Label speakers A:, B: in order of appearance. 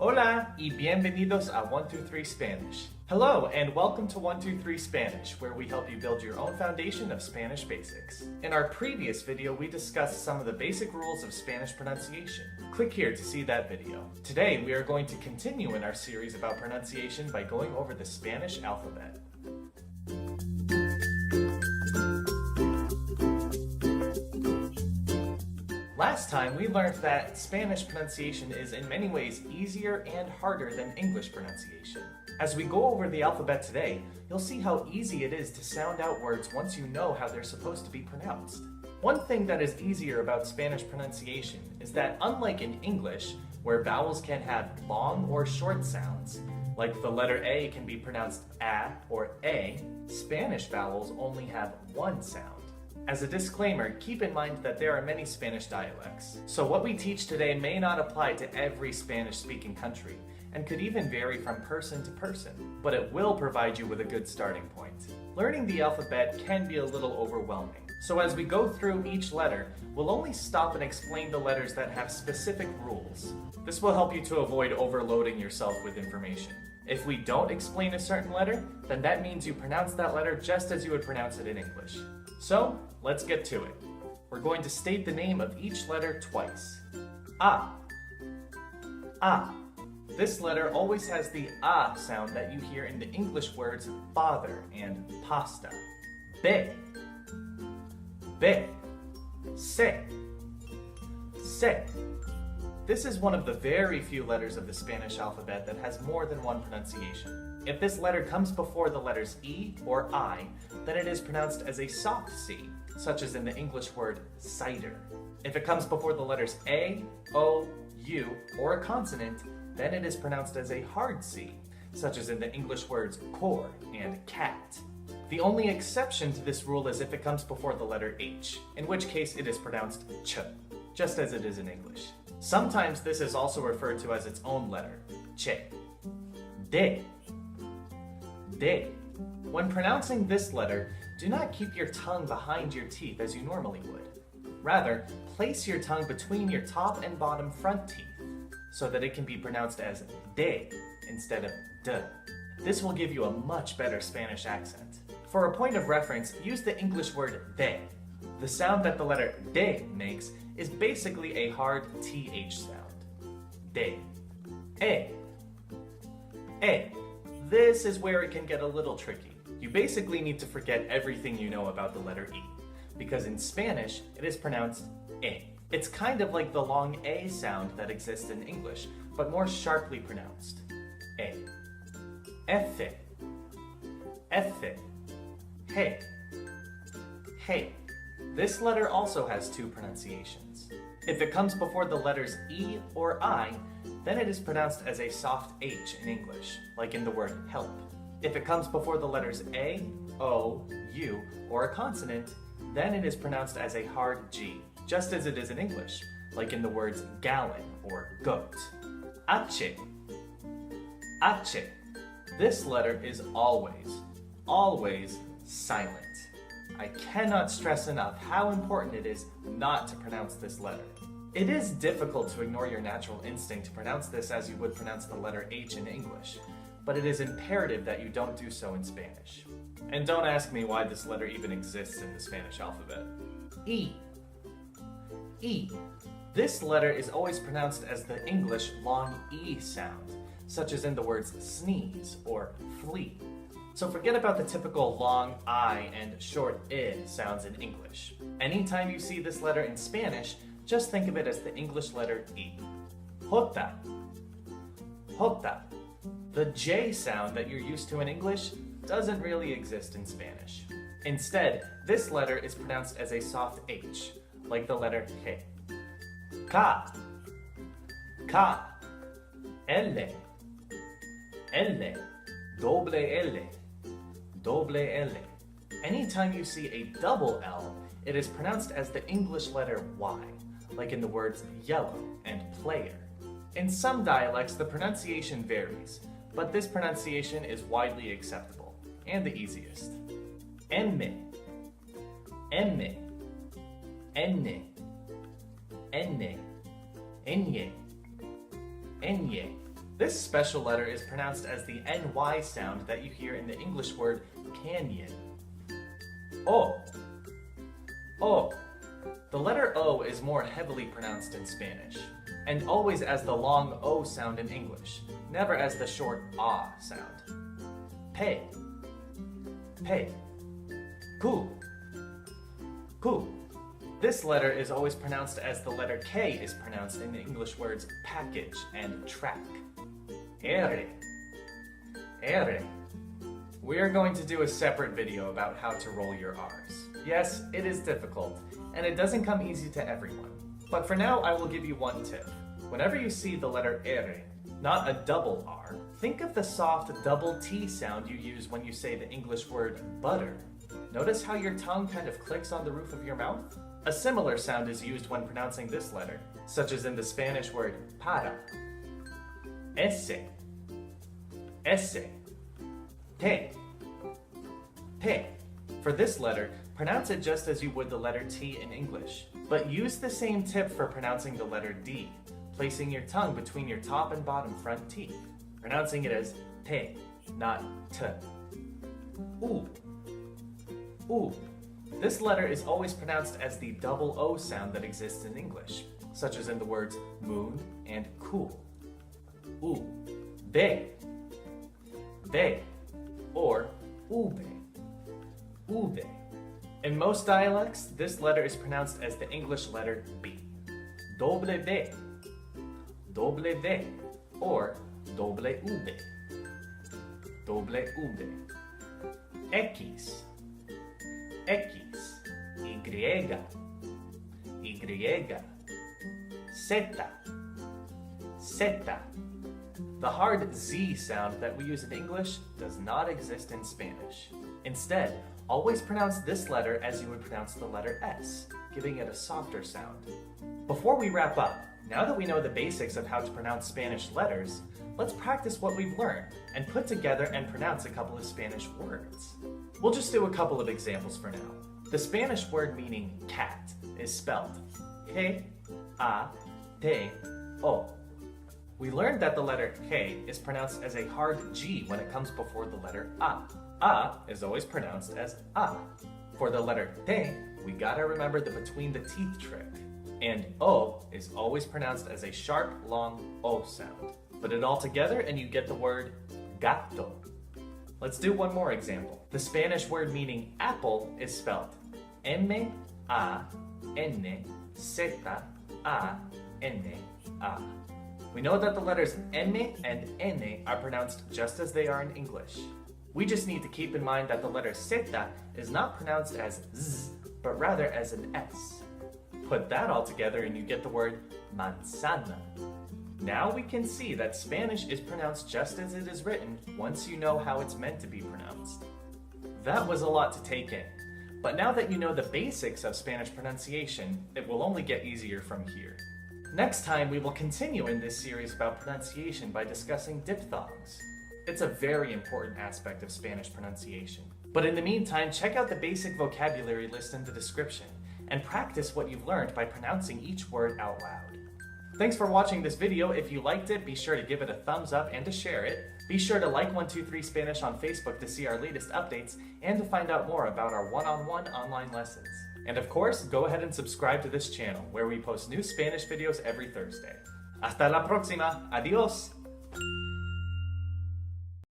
A: Hola y bienvenidos a 123 Spanish. Hello and welcome to 123 Spanish, where we help you build your own foundation of Spanish basics. In our previous video, we discussed some of the basic rules of Spanish pronunciation. Click here to see that video. Today, we are going to continue in our series about pronunciation by going over the Spanish alphabet. Last time, we learned that Spanish pronunciation is in many ways easier and harder than English pronunciation. As we go over the alphabet today, you'll see how easy it is to sound out words once you know how they're supposed to be pronounced. One thing that is easier about Spanish pronunciation is that unlike in English, where vowels can have long or short sounds, like the letter A can be pronounced A or A, Spanish vowels only have one sound. As a disclaimer, keep in mind that there are many Spanish dialects, so what we teach today may not apply to every Spanish-speaking country, and could even vary from person to person, but it will provide you with a good starting point. Learning the alphabet can be a little overwhelming, so as we go through each letter, we'll only stop and explain the letters that have specific rules. This will help you to avoid overloading yourself with information. If we don't explain a certain letter, then that means you pronounce that letter just as you would pronounce it in English. So, let's get to it. We're going to state the name of each letter twice. A. A. This letter always has the A sound that you hear in the English words father and pasta. B. B. Se. Se. This is one of the very few letters of the Spanish alphabet that has more than one pronunciation. If this letter comes before the letters E or I, then it is pronounced as a soft C, such as in the English word cider. If it comes before the letters A, O, U, or a consonant, then it is pronounced as a hard C, such as in the English words core and cat. The only exception to this rule is if it comes before the letter H, in which case it is pronounced ch, just as it is in English. Sometimes this is also referred to as its own letter, che. De. De. When pronouncing this letter, do not keep your tongue behind your teeth as you normally would. Rather, place your tongue between your top and bottom front teeth, so that it can be pronounced as de instead of de. This will give you a much better Spanish accent. For a point of reference, use the English word de. The sound that the letter de makes is basically a hard TH sound. De. E. E. This is where it can get a little tricky. You basically need to forget everything you know about the letter E, because in Spanish, it is pronounced E. It's kind of like the long A sound that exists in English, but more sharply pronounced. E. F. F. He. He. This letter also has two pronunciations. If it comes before the letters E or I, then it is pronounced as a soft H in English, like in the word help. If it comes before the letters A, O, U, or a consonant, then it is pronounced as a hard G, just as it is in English, like in the words gallon or goat. H. H. This letter is always silent. I cannot stress enough how important it is not to pronounce this letter. It is difficult to ignore your natural instinct to pronounce this as you would pronounce the letter H in English, but it is imperative that you don't do so in Spanish. And don't ask me why this letter even exists in the Spanish alphabet. E. E. This letter is always pronounced as the English long E sound, such as in the words sneeze or flee. So forget about the typical long I and short I sounds in English. Anytime you see this letter in Spanish, just think of it as the English letter E. Jota. Jota. The J sound that you're used to in English doesn't really exist in Spanish. Instead, this letter is pronounced as a soft H, like the letter K. Ka. Ka. L. L. Doble L. Doble L. Anytime you see a double L, it is pronounced as the English letter Y, like in the words yellow and player. In some dialects, the pronunciation varies, but this pronunciation is widely acceptable, and the easiest. M. M. N. N. Enye. Enye. This special letter is pronounced as the NY sound that you hear in the English word canyon. O. O. The letter O is more heavily pronounced in Spanish, and always as the long O sound in English, never as the short ah sound. Pe. Pe. Ku. Ku. This letter is always pronounced as the letter K is pronounced in the English words package and track. R. R. We are going to do a separate video about how to roll your R's. Yes, it is difficult, and it doesn't come easy to everyone. But for now, I will give you one tip. Whenever you see the letter R, not a double R, think of the soft double T sound you use when you say the English word butter. Notice how your tongue kind of clicks on the roof of your mouth? A similar sound is used when pronouncing this letter, such as in the Spanish word para. Ese. Ese. Te. Te. For this letter, pronounce it just as you would the letter T in English, but use the same tip for pronouncing the letter D, placing your tongue between your top and bottom front teeth, pronouncing it as te, not t. U. U. This letter is always pronounced as the double O sound that exists in English, such as in the words moon and cool. U. Be. Be. Or ube. Ube. In most dialects, this letter is pronounced as the English letter B. Doble B. Doble V. Or doble ube. Doble ube. X. X. Y. Y. Zeta. Zeta. The hard Z sound that we use in English does not exist in Spanish. Instead, always pronounce this letter as you would pronounce the letter S, giving it a softer sound. Before we wrap up, now that we know the basics of how to pronounce Spanish letters, let's practice what we've learned and put together and pronounce a couple of Spanish words. We'll just do a couple of examples for now. The Spanish word meaning cat is spelled K-A-T-O. We learned that the letter K is pronounced as a hard G when it comes before the letter A. A is always pronounced as A. For the letter T, we gotta remember the between the teeth trick. And O is always pronounced as a sharp, long O sound. Put it all together and you get the word gato. Let's do one more example. The Spanish word meaning apple is spelled M-A-N-Z-A-N-A. We know that the letters M and N are pronounced just as they are in English. We just need to keep in mind that the letter zeta is not pronounced as Z, but rather as an S. Put that all together and you get the word manzana. Now we can see that Spanish is pronounced just as it is written once you know how it's meant to be pronounced. That was a lot to take in, but now that you know the basics of Spanish pronunciation, it will only get easier from here. Next time, we will continue in this series about pronunciation by discussing diphthongs. It's a very important aspect of Spanish pronunciation. But in the meantime, check out the basic vocabulary list in the description and practice what you've learned by pronouncing each word out loud. Thanks for watching this video. If you liked it, be sure to give it a thumbs up and to share it. Be sure to like 123 Spanish on Facebook to see our latest updates and to find out more about our one-on-one online lessons. And of course, go ahead and subscribe to this channel where we post new Spanish videos every Thursday. Hasta la proxima. Adios.